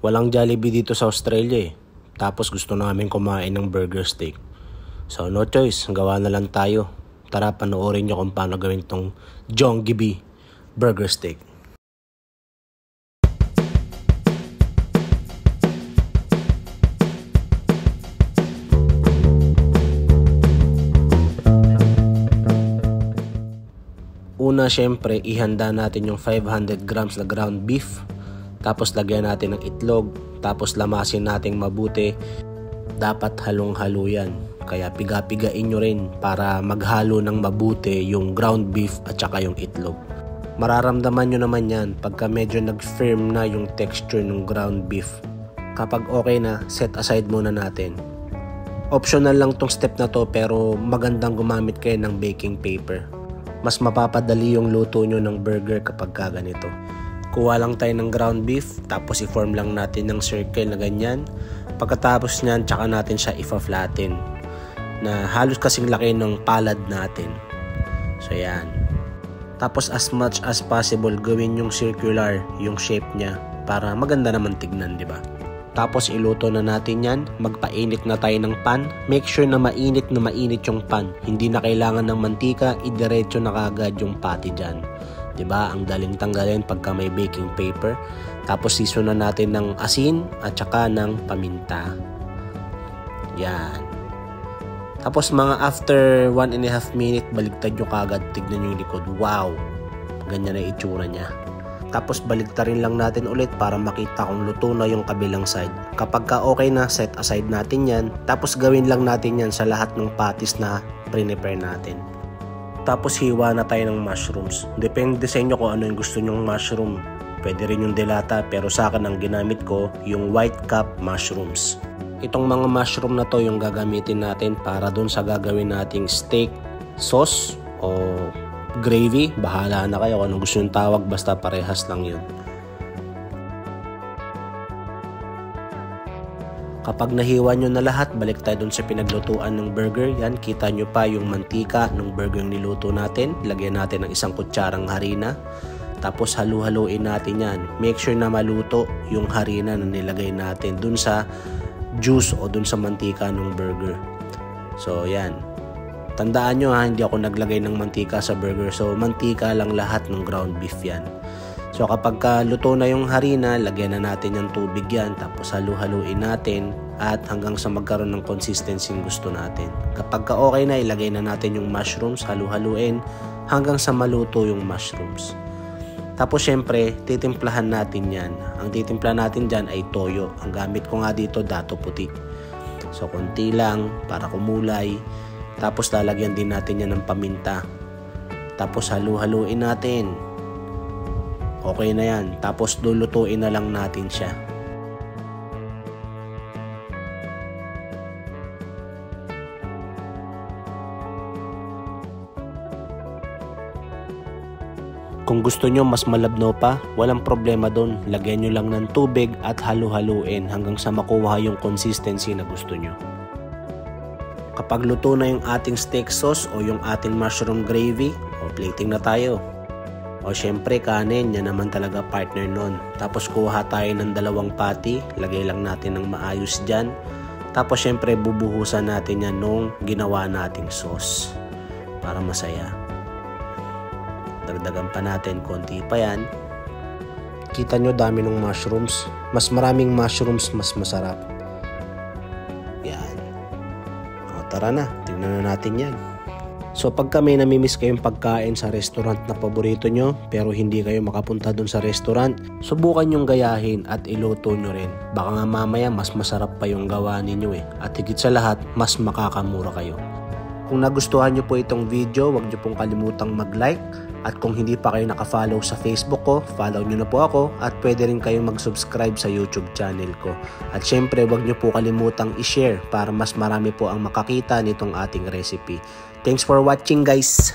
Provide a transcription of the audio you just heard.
Walang Jollibee dito sa Australia eh. Tapos gusto namin kumain ng burger steak. So no choice, gawa na lang tayo. Tara, panoorin nyo kung paano gawin tong Jollibee burger steak. Una, syempre, ihanda natin yung 500 grams na ground beef. Tapos lagyan natin ng itlog. Tapos lamasin natin mabuti. Dapat halong-halo yan. Kaya piga-pigain nyo rin para maghalo ng mabuti yung ground beef at saka yung itlog. Mararamdaman nyo naman yan pagka medyo nag-firm na yung texture ng ground beef. Kapag okay na, set aside muna natin. Optional lang tong step na to pero magandang gumamit kayo ng baking paper. Mas mapapadali yung luto nyo ng burger kapag ganito. Kuha lang tayo ng ground beef, tapos i-form lang natin ng circle na ganyan. Pagkatapos nyan, tsaka natin siya ifa-flatten. Na halos kasing laki ng palad natin. So yan. Tapos as much as possible, gawin yung circular, yung shape niya. Para maganda naman tignan, di ba? Tapos iluto na natin yan. Magpainit na tayo ng pan. Make sure na mainit yung pan. Hindi na kailangan ng mantika, idiretso na kagad yung patty dyan. Diba? Ang daling tanggalin pagka may baking paper. Tapos seasonan natin ng asin at saka ng paminta. Yan. Tapos mga after 1.5 minute, baligtad nyo kagad. Tignan nyo yung likod. Wow! Ganyan na itsura niya. Tapos baligtarin lang natin ulit para makita kung luto na yung kabilang side. Kapag ka okay na, set aside natin yan. Tapos gawin lang natin yan sa lahat ng patties na prepare natin. Tapos hiwa na tayo ng mushrooms. Depende sa inyo kung ano yung gusto nyong mushroom. Pwede rin yung delata pero sa akin ang ginamit ko yung white cap mushrooms. Itong mga mushroom na to yung gagamitin natin para dun sa gagawin nating steak sauce o gravy. Bahala na kayo kung anong gusto yung tawag, basta parehas lang yun. Kapag nahiwa nyo na lahat, balik tayo dun sa pinaglutuan ng burger. Yan, kita nyo pa yung mantika ng burger niluto natin. Lagyan natin ng 1 kutsarang harina. Tapos halu-haluin natin yan. Make sure na maluto yung harina na nilagay natin dun sa juice o dun sa mantika ng burger. So yan. Tandaan nyo ha, hindi ako naglagay ng mantika sa burger. So mantika lang lahat ng ground beef yan. So kapag luto na yung harina, lagyan na natin yung tubig yan. Tapos halu-haluin natin at hanggang sa magkaroon ng consistency yung gusto natin. Kapag okay na, ilagay na natin yung mushrooms, halu-haluin hanggang sa maluto yung mushrooms. Tapos syempre, titimplahan natin yan. Ang titimpla natin dyan ay toyo. Ang gamit ko nga dito, dato puti. So konti lang para kumulay. Tapos lalagyan din natin yan ng paminta. Tapos halu-haluin natin. Okay na yan. Tapos lulutuin na lang natin siya. Kung gusto nyo mas malabnaw pa, walang problema doon. Lagyan nyo lang ng tubig at halu-haluin hanggang sa makuha yung consistency na gusto nyo. Kapag luto na yung ating steak sauce o yung ating mushroom gravy, o plating na tayo. O syempre kanin, yan naman talaga partner nun. Tapos kuha tayo ng 2 patty, lagay lang natin ng maayos dyan. Tapos syempre bubuhusan natin yan nung ginawa nating sauce para masaya. Dagdagan pa natin, konti pa yan. Kita nyo dami ng mushrooms. Mas maraming mushrooms, mas masarap. Yan. O tara na, tingnan na natin yan. So pagka may namimiss kayong pagkain sa restaurant na paborito nyo pero hindi kayo makapunta dun sa restaurant, subukan nyong gayahin at iluto nyo rin. Baka nga mamaya mas masarap pa yung gawa ninyo eh. At higit sa lahat, mas makakamura kayo. Kung nagustuhan nyo po itong video, huwag nyo pong kalimutang mag-like. At kung hindi pa kayo nakafollow sa Facebook ko, follow nyo na po ako at pwede rin kayong mag-subscribe sa YouTube channel ko. At syempre, huwag nyo po kalimutang i-share para mas marami po ang makakita nitong ating recipe. Thanks for watching guys!